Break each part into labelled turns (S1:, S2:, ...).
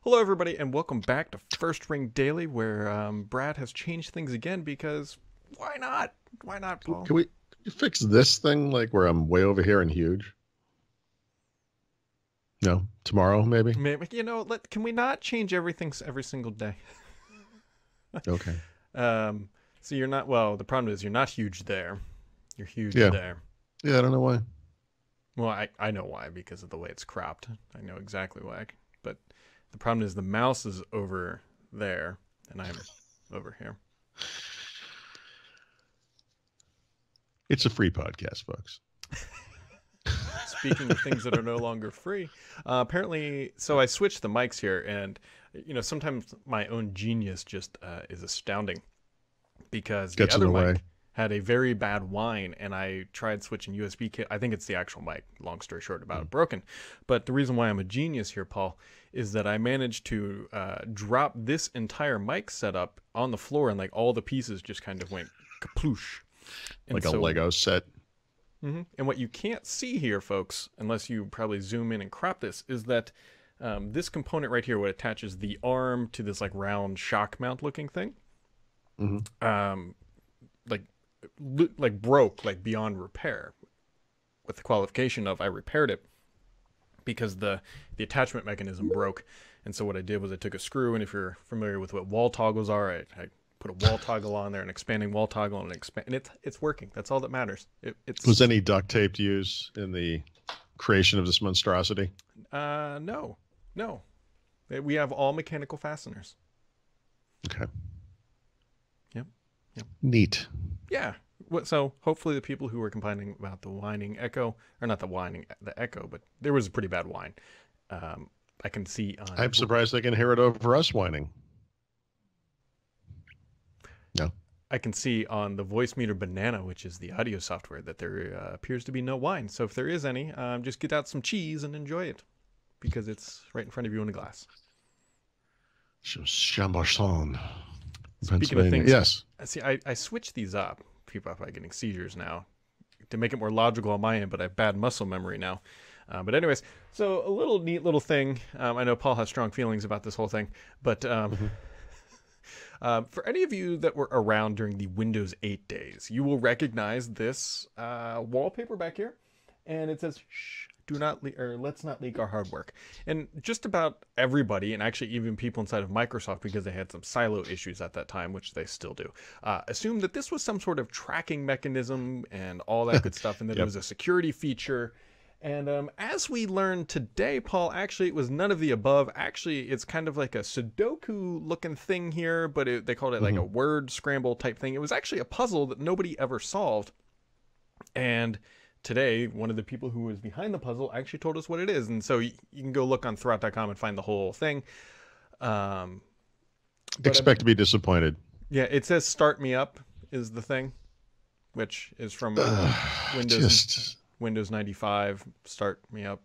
S1: Hello, everybody, and welcome back to First Ring Daily, where Brad has changed things again because why not? Why not, Paul?
S2: Can we fix this thing like where I'm way over here and huge? No, tomorrow maybe.
S1: Maybe, can we not change everything every single day?
S2: Okay.
S1: Um, so you're not, well, the problem is you're not huge there. You're huge
S2: Yeah.
S1: there.
S2: Yeah. I don't know why.
S1: Well, I know why, because of the way it's cropped. I know exactly why. But the problem is the mouse is over there, and I'm over here.
S2: It's a free podcast, folks.
S1: Speaking of things that are no longer free, apparently, so I switched the mics here, and sometimes my own genius just is astounding because the
S2: Gets in
S1: other
S2: the way.
S1: mic had a very bad whine, and I tried switching USB kit. I think it's the actual mic. Long story short, about it broken. But the reason why I'm a genius here, Paul, is that I managed to drop this entire mic setup on the floor, and like all the pieces just kind of went kaploosh. And
S2: Like a Lego set.
S1: And what you can't see here, folks, unless you probably zoom in and crop this, is that this component right here, what attaches the arm to this like round shock mount looking thing, like broke like beyond repair. With the qualification of I repaired it because the attachment mechanism broke, and so what I did was I took a screw, and if you're familiar with what wall toggles are, I put a wall toggle on there, an expanding wall toggle, and it's working. That's all that matters.
S2: Was any duct tape used in the creation of this monstrosity?
S1: No. We have all mechanical fasteners.
S2: Okay.
S1: Yep.
S2: Neat.
S1: Yeah. So hopefully the people who were complaining about the whining echo, or not the whining, the echo, but there was a pretty bad whine. I can see on.
S2: I'm surprised they can hear it over us whining. No.
S1: I can see on the Voice Meter Banana, which is the audio software, that there appears to be no whine. So if there is any, just get out some cheese and enjoy it, because it's right in front of you in a glass.
S2: Chambourson.
S1: Speaking of things,
S2: yes.
S1: See, I switched these up. People are probably getting seizures now to make it more logical on my end, but I have bad muscle memory now. But anyways, so a neat little thing. I know Paul has strong feelings about this whole thing, but for any of you that were around during the Windows 8 days, you will recognize this wallpaper back here, and it says, "Shh, do not let's not leak our hard work." And just about everybody, and actually even people inside of Microsoft, because they had some silo issues at that time, which they still do, assumed that this was some sort of tracking mechanism and all that good stuff, and that it was a security feature. And as we learned today, Paul, actually, it was none of the above. Actually, it's kind of like a Sudoku-looking thing here, but they called it like a word scramble type thing. It was actually a puzzle that nobody ever solved. And today, one of the people who was behind the puzzle actually told us what it is. And so you can go look on Throughout.com and find the whole thing.
S2: Expect to be disappointed.
S1: Yeah, it says "Start Me Up" is the thing, which is from Windows 95, Start Me Up.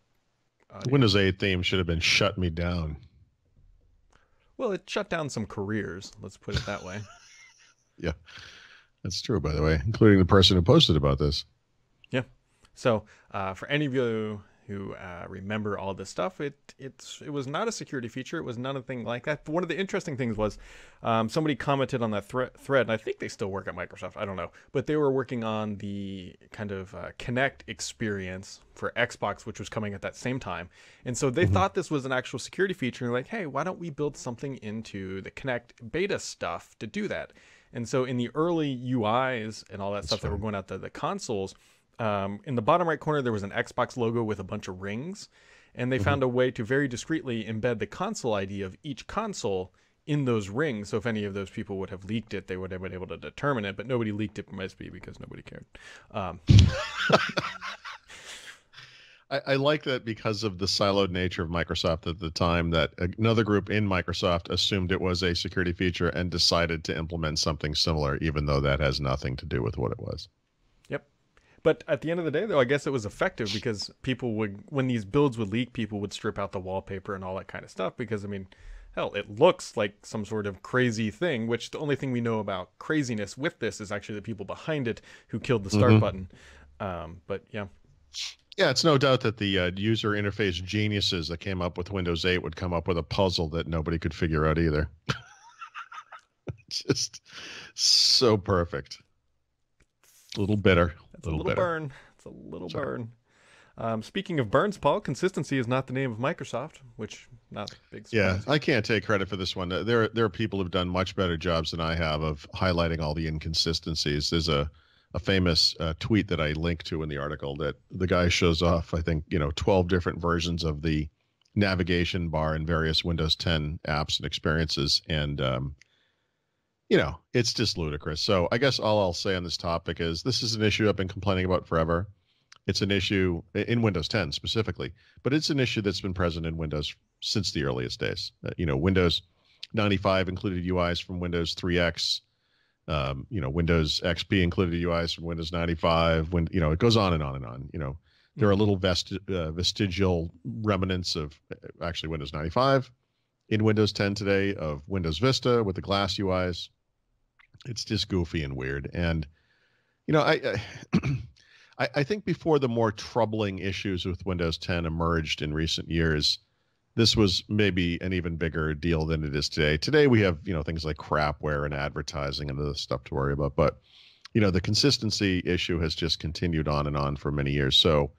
S2: The Windows 8 theme should have been Shut Me Down.
S1: Well, it shut down some careers, let's put it that way.
S2: Yeah, that's true, by the way, including the person who posted about this.
S1: Yeah. So for any of you who remember all this stuff, it was not a security feature. It was nothing like that. But one of the interesting things was somebody commented on that thread, and I think they still work at Microsoft. I don't know. But they were working on the kind of Kinect experience for Xbox, which was coming at that same time. And so they thought this was an actual security feature. And like, hey, why don't we build something into the Kinect beta stuff to do that? And so in the early UIs and all that stuff that were going out to the consoles, in the bottom right corner, there was an Xbox logo with a bunch of rings, and they found a way to very discreetly embed the console ID of each console in those rings. So if any of those people would have leaked it, they would have been able to determine it, but nobody leaked it from SP because nobody cared.
S2: I like that because of the siloed nature of Microsoft at the time, that another group in Microsoft assumed it was a security feature and decided to implement something similar, even though that has nothing to do with what it was.
S1: But at the end of the day, though, I guess it was effective because people would, when these builds would leak, people would strip out the wallpaper and all that kind of stuff. Because, I mean, hell, it looks like some sort of crazy thing, which the only thing we know about craziness with this is actually the people behind it who killed the start button. But, yeah.
S2: Yeah, it's no doubt that the user interface geniuses that came up with Windows 8 would come up with a puzzle that nobody could figure out either. Just so perfect. A little bitter.
S1: That's
S2: A
S1: a
S2: little
S1: little
S2: bitter.
S1: burn. It's a little
S2: Sorry.
S1: burn. Speaking of burns, Paul, consistency is not the name of Microsoft, which not a big
S2: Yeah,
S1: surprise
S2: I
S1: here.
S2: can't take credit for this one. There are people who've done much better jobs than I have of highlighting all the inconsistencies. There's a famous tweet that I link to in the article that the guy shows off, I think, 12 different versions of the navigation bar in various Windows 10 apps and experiences. And, it's just ludicrous. So I guess all I'll say on this topic is this is an issue I've been complaining about forever. It's an issue in Windows 10 specifically, but it's an issue that's been present in Windows since the earliest days. Windows 95 included UIs from Windows 3X. Windows XP included UIs from Windows 95. It goes on and on and on. There are little vestigial remnants of actually Windows 95 in Windows 10 today, of Windows Vista with the glass UIs. It's just goofy and weird. And, I I think before the more troubling issues with Windows 10 emerged in recent years, this was maybe an even bigger deal than it is today. Today we have, things like crapware and advertising and other stuff to worry about. But, the consistency issue has just continued on and on for many years. So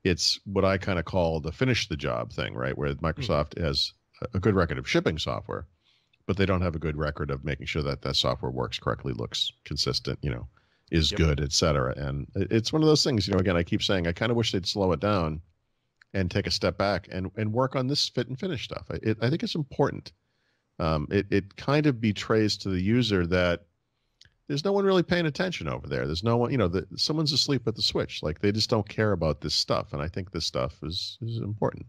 S2: it's what I kind of call the finish the job thing, right? Where Microsoft has a good record of shipping software, but they don't have a good record of making sure that that software works correctly, looks consistent, is
S1: Yep.
S2: good, et cetera. And it's one of those things, again, I keep saying, I kind of wish they'd slow it down and take a step back and work on this fit and finish stuff. I think it's important. It kind of betrays to the user that there's no one really paying attention over there. There's no one, someone's asleep at the switch. Like they just don't care about this stuff. And I think this stuff is important.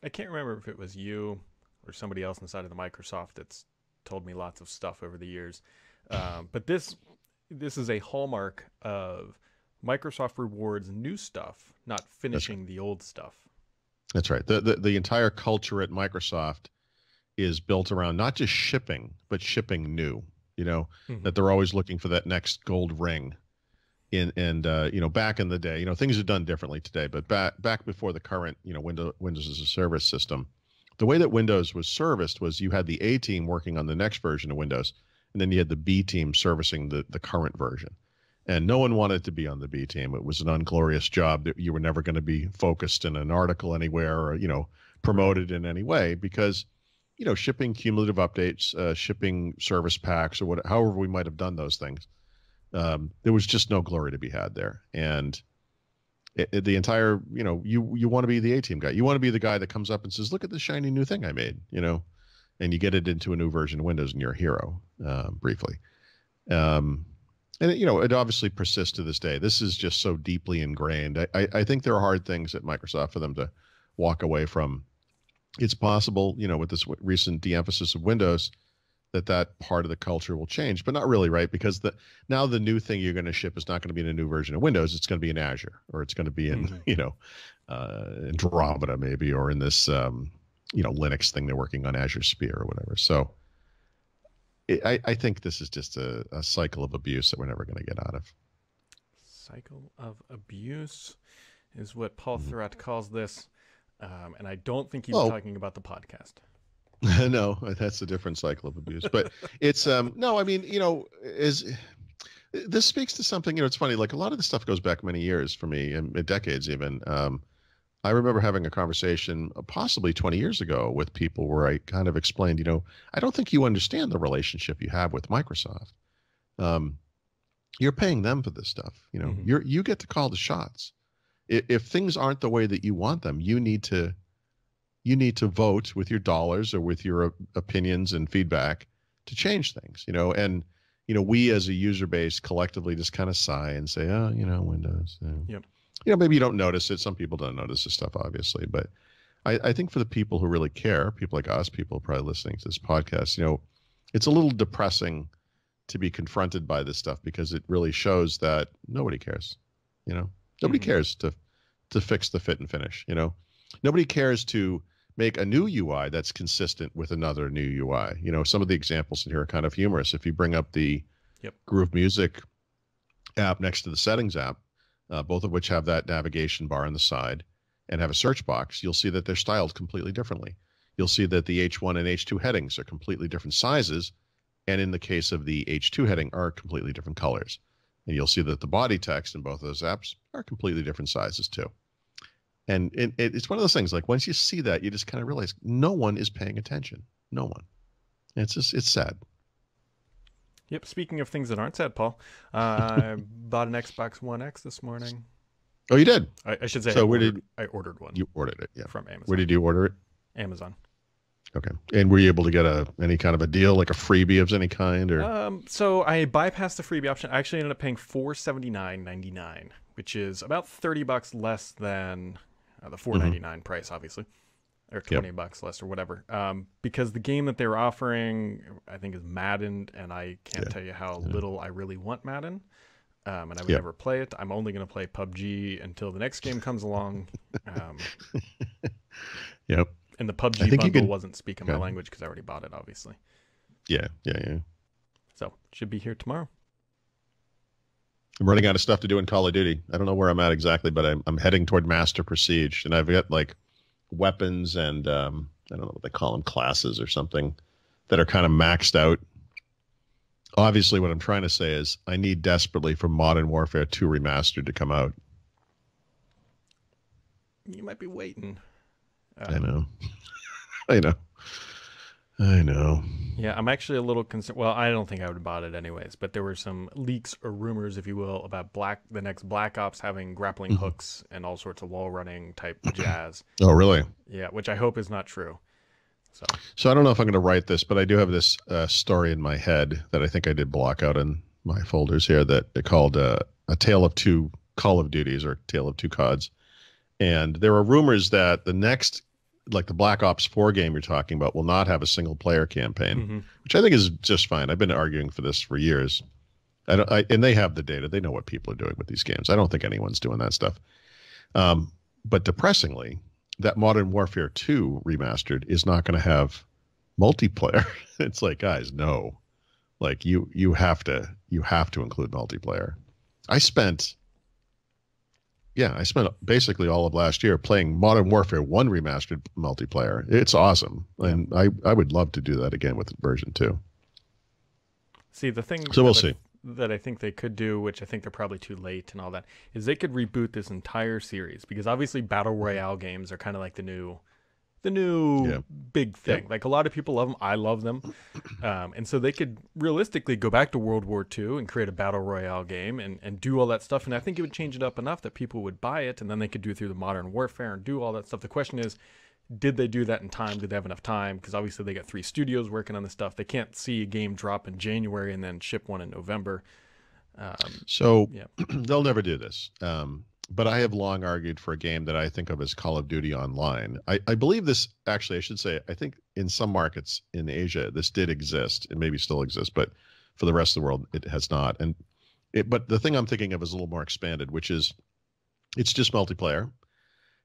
S1: I can't remember if it was you or somebody else inside of the Microsoft that's told me lots of stuff over the years. But this is a hallmark of Microsoft rewards new stuff, not finishing the old stuff.
S2: That's right. The entire culture at Microsoft is built around not just shipping, but shipping new. That they're always looking for that next gold ring. Back in the day, things are done differently today, but back before the current, Windows as a service system, the way that Windows was serviced was you had the A team working on the next version of Windows, and then you had the B team servicing the current version. And no one wanted to be on the B team. It was an unglorious job that you were never going to be focused in an article anywhere or, promoted in any way because, shipping cumulative updates, shipping service packs or however we might have done those things. There was just no glory to be had there. And the entire, you want to be the A-team guy. You want to be the guy that comes up and says, look at the shiny new thing I made, and you get it into a new version of Windows and you're a hero, briefly. And it obviously persists to this day. This is just so deeply ingrained. I think there are hard things at Microsoft for them to walk away from. It's possible, with this recent de-emphasis of Windows, that part of the culture will change, but not really, right? Because now the new thing you're going to ship is not going to be in a new version of Windows. It's going to be in Azure, or it's going to be in, Andromeda maybe, or in this, Linux thing they're working on, Azure Sphere or whatever. So I think this is just a cycle of abuse that we're never going to get out of.
S1: Cycle of abuse is what Paul Thurrott calls this. And I don't think he was talking about the podcast.
S2: No, that's a different cycle of abuse. But it's no, I mean, this speaks to something. It's funny. Like a lot of this stuff goes back many years for me, and decades even. I remember having a conversation possibly 20 years ago with people where I kind of explained, I don't think you understand the relationship you have with Microsoft. You're paying them for this stuff. You get to call the shots. If things aren't the way that you want them, you need to vote with your dollars or with your opinions and feedback to change things, and, we as a user base collectively just kind of sigh and say, oh, Windows.
S1: Yep.
S2: Maybe you don't notice it. Some people don't notice this stuff, obviously, but I think for the people who really care, people like us, people probably listening to this podcast, it's a little depressing to be confronted by this stuff because it really shows that nobody cares, Nobody cares to fix the fit and finish, Nobody cares to make a new UI that's consistent with another new UI. Some of the examples in here are kind of humorous. If you bring up the Groove Music app next to the Settings app, both of which have that navigation bar on the side and have a search box, you'll see that they're styled completely differently. You'll see that the H1 and H2 headings are completely different sizes, and in the case of the H2 heading are completely different colors. And you'll see that the body text in both of those apps are completely different sizes too. And it's one of those things, like once you see that, you just kind of realize no one is paying attention. No one. It's sad.
S1: Yep. Speaking of things that aren't sad, Paul, I bought an Xbox One X this morning.
S2: Oh, you did?
S1: I should say.
S2: So
S1: I ordered one.
S2: You ordered it, yeah.
S1: From Amazon.
S2: Where did you order it?
S1: Amazon.
S2: Okay. And were you able to get any kind of a deal, like a freebie of any kind, or?
S1: So I bypassed the freebie option. I actually ended up paying $479.99, which is about $30 less than the $499 price, obviously, or $20 less or whatever. Because the game that they were offering, I think, is Madden, and I can't tell you how little I really want Madden. And I would never play it. I'm only going to play PUBG until the next game comes along.
S2: Yep.
S1: And the PUBG bundle wasn't speaking my language because I already bought it, obviously.
S2: Yeah.
S1: So, should be here tomorrow.
S2: I'm running out of stuff to do in Call of Duty. I don't know where I'm at exactly, but I'm heading toward Master Prestige, and I've got like weapons and I don't know what they call them, classes or something, that are kind of maxed out. Obviously, what I'm trying to say is I need desperately for Modern Warfare 2 Remastered to come out.
S1: You might be waiting.
S2: I know. I know.
S1: Yeah, I'm actually a little concerned. Well, I don't think I would have bought it anyways, but there were some leaks or rumors, if you will, about the next Black Ops having grappling hooks and all sorts of wall running type jazz.
S2: Oh, really?
S1: Yeah, which I hope is not true.
S2: So I don't know if I'm going to write this, but I do have this story in my head that I think I did block out in my folders here that they called A Tale of Two Call of Duties, or Tale of Two CODs. And there are rumors that the next, like the Black Ops 4 game you're talking about, will not have a single player campaign, which I think is just fine. I've been arguing for this for years. And they have the data. They know what people are doing with these games. I don't think anyone's doing that stuff. But depressingly, that Modern Warfare 2 Remastered is not going to have multiplayer. It's like, guys, no. Like you have to include multiplayer. I spent basically all of last year playing Modern Warfare 1 Remastered multiplayer. It's awesome. And I would love to do that again with version 2.
S1: See, the thing
S2: so we'll see.
S1: That I think they could do, which I think they're probably too late and all that, is they could reboot this entire series, because obviously battle royale games are kind of like the new big thing. Like, a lot of people love them. I love them. And so they could realistically go back to World War II and create a battle royale game and do all that stuff. And I think it would change it up enough that people would buy it, and then they could do through the Modern Warfare and do all that stuff. The question is, did they do that in time? Did they have enough time? Because obviously they got 3 studios working on this stuff. They can't see a game drop in January and then ship one in November.
S2: They'll never do this. But I have long argued for a game that I think of as Call of Duty Online. I believe this, actually, I should say, I think in some markets in Asia, this did exist. It maybe still exists, but for the rest of the world, it has not. But the thing I'm thinking of is a little more expanded, which is it's just multiplayer.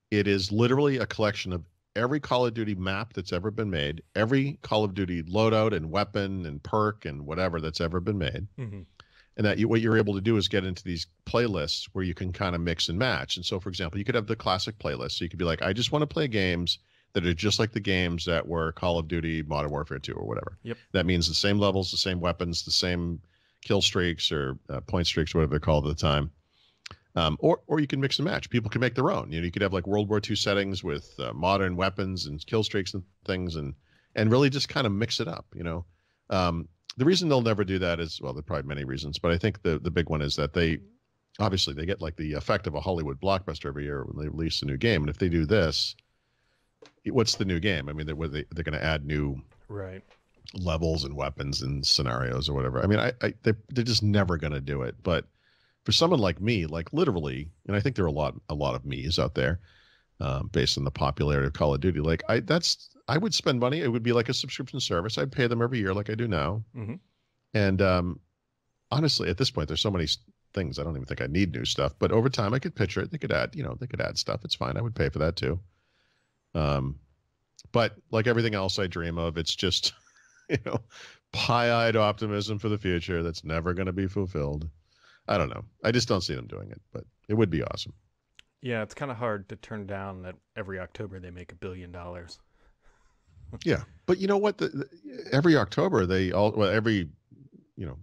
S2: It is literally a collection of every Call of Duty map that's ever been made, every Call of Duty loadout and weapon and perk and whatever that's ever been made. And that what you're able to do is get into these playlists where you can kind of mix and match. And so, for example, you could have the classic playlist. So you could be like, I just want to play games that are just like the games that were Call of Duty Modern Warfare 2 or whatever.
S1: Yep.
S2: That means the same levels, the same weapons, the same kill streaks or point streaks, whatever they're called at the time. Or you can mix and match. People can make their own. You could have like World War II settings with modern weapons and kill streaks and things, and really just kind of mix it up. The reason they'll never do that is, well, there are probably many reasons, but I think the big one is that they get like the effect of a Hollywood blockbuster every year when they release a new game. And if they do this, what's the new game? I mean, they're going to add new levels and weapons and scenarios or whatever. I mean, they're just never going to do it. But for someone like me, like literally, and I think there are a lot of me's out there, based on the popularity of Call of Duty. Like I would spend money. It would be like a subscription service. I'd pay them every year like I do now. And honestly, at this point, there's so many things. I don't even think I need new stuff. But over time, I could picture it. They could add stuff. It's fine. I would pay for that too. But like everything else I dream of, it's just, pie-eyed optimism for the future that's never going to be fulfilled. I don't know. I just don't see them doing it, but It would be awesome.
S1: Yeah, it's kind of hard to turn down that every October they make $1 billion.
S2: Yeah, but you know what? Every October they all well every you know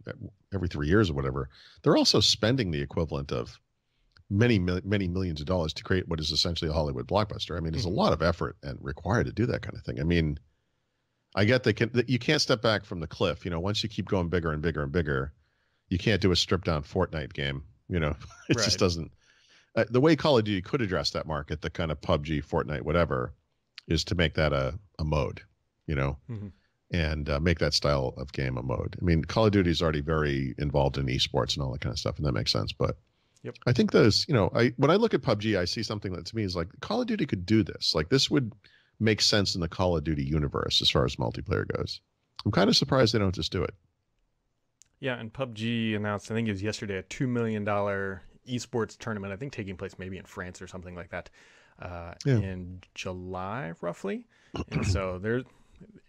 S2: every 3 years or whatever, they're also spending the equivalent of many millions of dollars to create what is essentially a Hollywood blockbuster. I mean, there's a lot of effort and required to do that kind of thing. I mean, I get you can't step back from the cliff. You know, once you keep going bigger and bigger and bigger, you can't do a stripped down Fortnite game. You know, it
S1: Right.
S2: just doesn't. The way Call of Duty could address that market, the kind of PUBG, Fortnite, whatever, is to make that a mode. You know, and make that style of game a mode. I mean, Call of Duty is already very involved in eSports and all that kind of stuff, and that makes sense. But I think those, you know, when I look at PUBG, I see something that to me is like Call of Duty could do this. Like this would make sense in the Call of Duty universe as far as multiplayer goes. I'm kind of surprised they don't just do it.
S1: Yeah, and PUBG announced, I think it was yesterday, a $2 million esports tournament, I think taking place maybe in France or something like that, in July, roughly. And so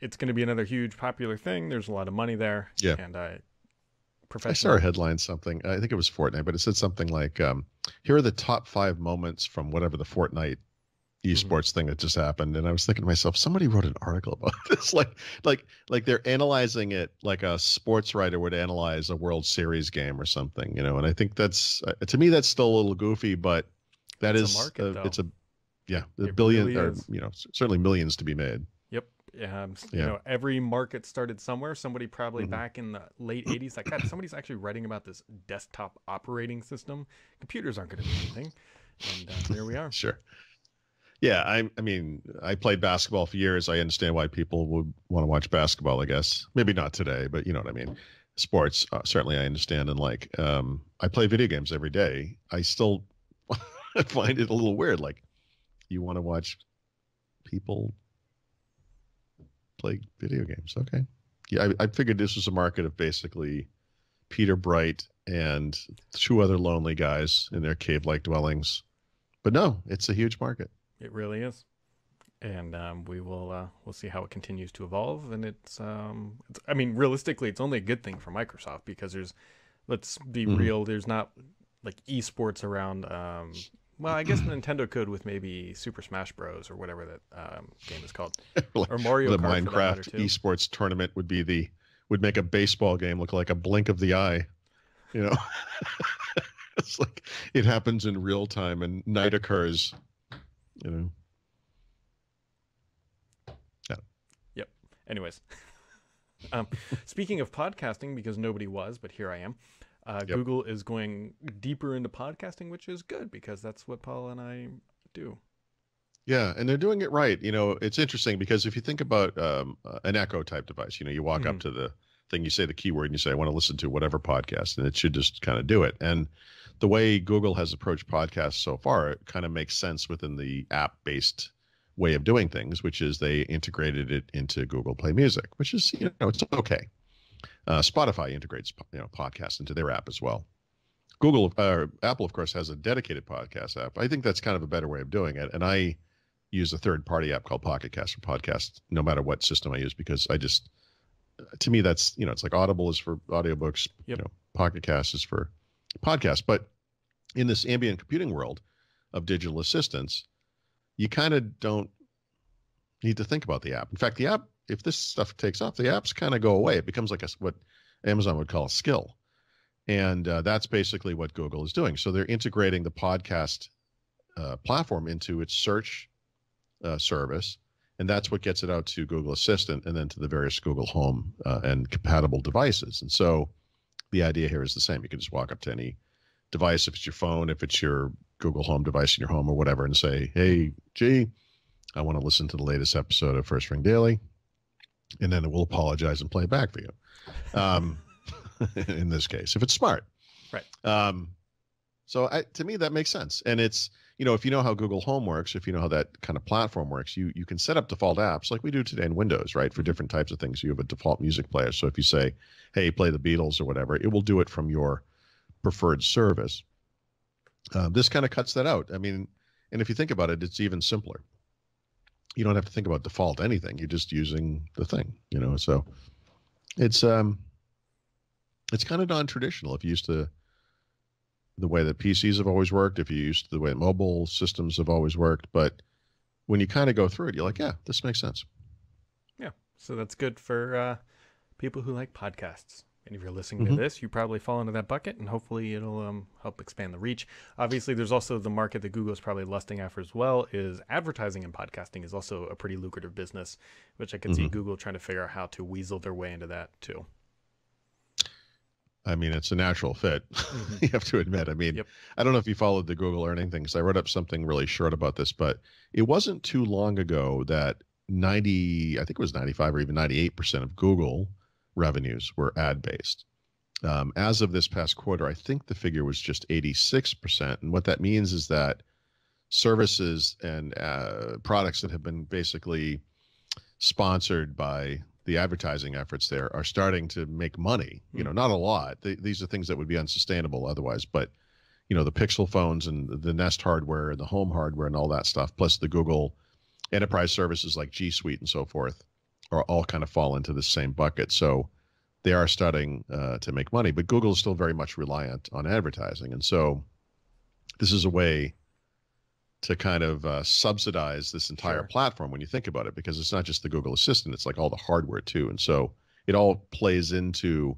S1: it's going to be another huge popular thing. There's a lot of money there.
S2: Yeah.
S1: And
S2: I saw a headline something. I think it was Fortnite, but it said something like, here are the top 5 moments from whatever the Fortnite esports thing that just happened. And I was thinking to myself, somebody wrote an article about this. Like they're analyzing it like a sports writer would analyze a World Series game or something, you know? And I think that's, to me, that's still a little goofy, but that
S1: it's
S2: is,
S1: a market, though.
S2: a billion
S1: really
S2: or,
S1: is.
S2: you know, certainly millions to be made.
S1: Yep. You know, every market started somewhere. Somebody probably back in the late 80s, like, God, somebody's actually writing about this desktop operating system. Computers aren't going to do anything. And there we are.
S2: Sure. Yeah, I mean, I played basketball for years. I understand why people would want to watch basketball, I guess. Maybe not today, but you know what I mean. Sports, certainly I understand. And like, I play video games every day. I still find it a little weird. Like, you want to watch people play video games. Okay. Yeah, I figured this was a market of basically Peter Bright and 2 other lonely guys in their cave-like dwellings. But no, it's a huge market.
S1: It really is. And we'll see how it continues to evolve. And it's I mean, realistically, it's only a good thing for Microsoft because let's be real, there's not like esports around. Well, I guess Nintendo could with maybe Super Smash Bros. Or whatever that game is called, or Mario
S2: the
S1: Kart.
S2: Minecraft esports tournament would make a baseball game look like a blink of the eye. You know, it's like it happens in real time and night occurs. You know. Yeah.
S1: Yep. Anyways, speaking of podcasting, because nobody was, but here I am. Google is going deeper into podcasting, which is good because that's what Paul and I do.
S2: Yeah, and they're doing it right. You know, it's interesting because if you think about an Echo type device, you know, you walk up to the thing, you say the keyword, and you say, I want to listen to whatever podcast, and it should just kind of do it. And the way Google has approached podcasts so far, it kind of makes sense within the app-based way of doing things, which is they integrated it into Google Play Music, which is, you know, it's okay. Spotify integrates, you know, podcasts into their app as well. Apple, of course, has a dedicated podcast app. I think that's kind of a better way of doing it. And I use a third-party app called Pocket Cast for podcasts, no matter what system I use, because to me, that's, you know, it's like Audible is for audiobooks, you know, Pocket Cast is for podcasts. But in this ambient computing world of digital assistants, you kind of don't need to think about the app. In fact, the app, if this stuff takes off, the apps kind of go away. It becomes like what Amazon would call a skill. And that's basically what Google is doing. So they're integrating the podcast platform into its search service. And that's what gets it out to Google Assistant and then to the various Google Home and compatible devices. And so the idea here is the same. You can just walk up to any device, if it's your phone, if it's your Google Home device in your home or whatever, and say, hey, G, I want to listen to the latest episode of First Ring Daily. And then it will apologize and play it back for you. In this case, if it's smart.
S1: Right.
S2: So to me, that makes sense. And it's, you know, if you know how Google Home works, if you know how that kind of platform works, you can set up default apps like we do today in Windows, right? For different types of things. You have a default music player. So if you say, hey, play the Beatles or whatever, it will do it from your preferred service. This kind of cuts that out. I mean, and if you think about it, it's even simpler. You don't have to think about default anything. You're just using the thing, you know? So it's kind of non-traditional if you used to the way that PCs have always worked, if you're used to the way mobile systems have always worked. But when you kind of go through it, you're like, yeah, this makes sense.
S1: Yeah. So that's good for people who like podcasts. And if you're listening to
S2: Mm-hmm.
S1: this, you probably fall into that bucket, and hopefully it'll help expand the reach. Obviously, there's also the market that Google is probably lusting after as well. Is advertising and podcasting is also a pretty lucrative business, which I could see Google trying to figure out how to weasel their way into that too.
S2: I mean, it's a natural fit. You have to admit. I mean, I don't know if you followed the Google earning things. I wrote up something really short about this, but it wasn't too long ago that I think it was 95 or even 98% of Google revenues were ad-based. As of this past quarter, I think the figure was just 86%. And what that means is that services and products that have been basically sponsored by the advertising efforts there are starting to make money. You know, not a lot. These are things that would be unsustainable otherwise. But, you know, the Pixel phones and the Nest hardware and the home hardware and all that stuff, plus the Google enterprise services like G Suite and so forth, are all kind of fall into the same bucket. So they are starting to make money, but Google is still very much reliant on advertising. And so this is a way to kind of subsidize this entire platform when you think about it, because it's not just the Google Assistant, it's like all the hardware too. And so it all plays into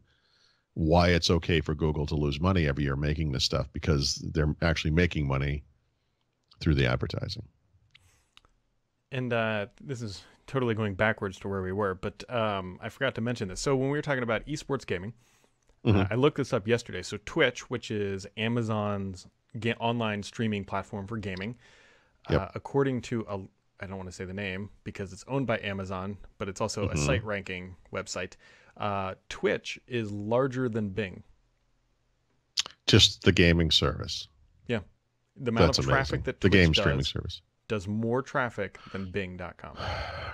S2: why it's okay for Google to lose money every year making this stuff, because they're actually making money through the advertising.
S1: And this is totally going backwards to where we were, but I forgot to mention this. So when we were talking about esports gaming, I looked this up yesterday. So Twitch, which is Amazon's online streaming platform for gaming, according to I don't want to say the name because it's owned by Amazon, but it's also a site ranking website. Twitch is larger than Bing.
S2: Just the gaming service.
S1: Yeah. The amount of traffic that Twitch
S2: streaming service
S1: does more traffic than Bing.com.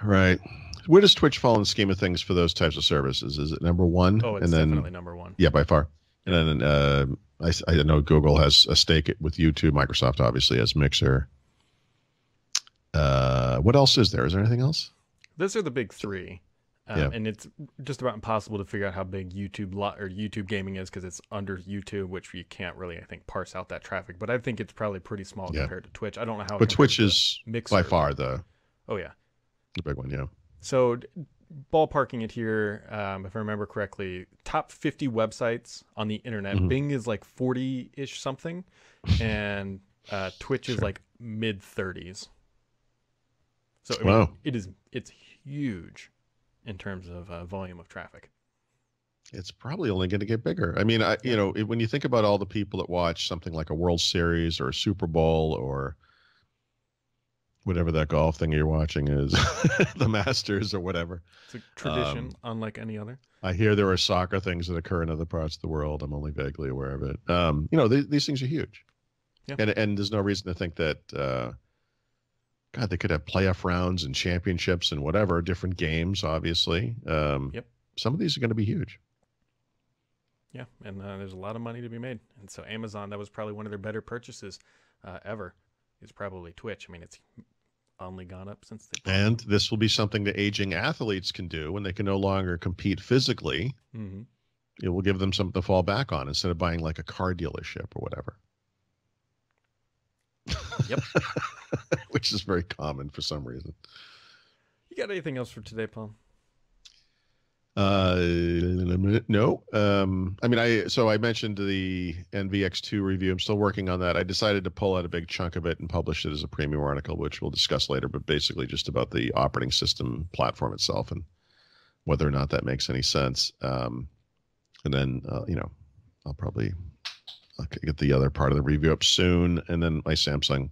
S2: Right. Where does Twitch fall in the scheme of things for those types of services? Is it number one?
S1: Oh, it's definitely number one.
S2: Yeah, by far. And then I know Google has a stake with YouTube. Microsoft obviously has Mixer. What else is there? Is there anything else?
S1: Those are the big three. And it's just about impossible to figure out how big YouTube gaming is because it's under YouTube, which you can't really, I think, parse out that traffic. But I think it's probably pretty small compared to Twitch. I don't know how.
S2: But Twitch is by far the big one. Yeah.
S1: So ballparking it here, if I remember correctly, top 50 websites on the internet. Bing is like 40-ish something, and Twitch is like mid 30s. So I mean, it's huge in terms of volume of traffic.
S2: It's probably only going to get bigger. I mean, when you think about all the people that watch something like a World Series or a Super Bowl or whatever that golf thing you're watching is, the Masters or whatever. It's
S1: a tradition unlike any other.
S2: I hear there are soccer things that occur in other parts of the world. I'm only vaguely aware of it. These things are huge. Yeah. And there's no reason to think that, God, they could have playoff rounds and championships and whatever, different games, obviously. Some of these are going to be huge.
S1: Yeah, and there's a lot of money to be made. And so Amazon, that was probably one of their better purchases ever, is probably Twitch. I mean, it's only gone up since they...
S2: And this will be something that aging athletes can do when they can no longer compete physically. It will give them something to fall back on instead of buying like a car dealership or whatever.
S1: Yep.
S2: Which is very common for some reason.
S1: You got anything else for today, Paul?
S2: No. I mean, I mentioned the NVX2 review. I'm still working on that. I decided to pull out a big chunk of it and publish it as a premium article, which we'll discuss later, but basically just about the operating system platform itself and whether or not that makes any sense. And then, I'll get the other part of the review up soon. And then my Samsung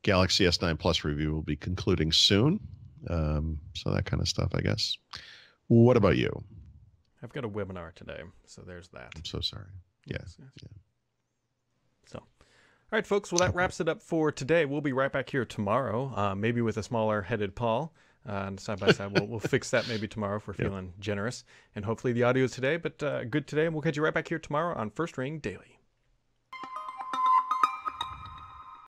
S2: Galaxy S9 Plus review will be concluding soon. So that kind of stuff, I guess. What about you?
S1: I've got a webinar today, so there's that.
S2: I'm so sorry. Yes.
S1: So, all right, folks. Well, that wraps it up for today. We'll be right back here tomorrow, maybe with a smaller headed Paul. Side by side, we'll fix that maybe tomorrow if we're feeling generous. And hopefully the audio is today, but good today. And we'll catch you right back here tomorrow on First Ring Daily.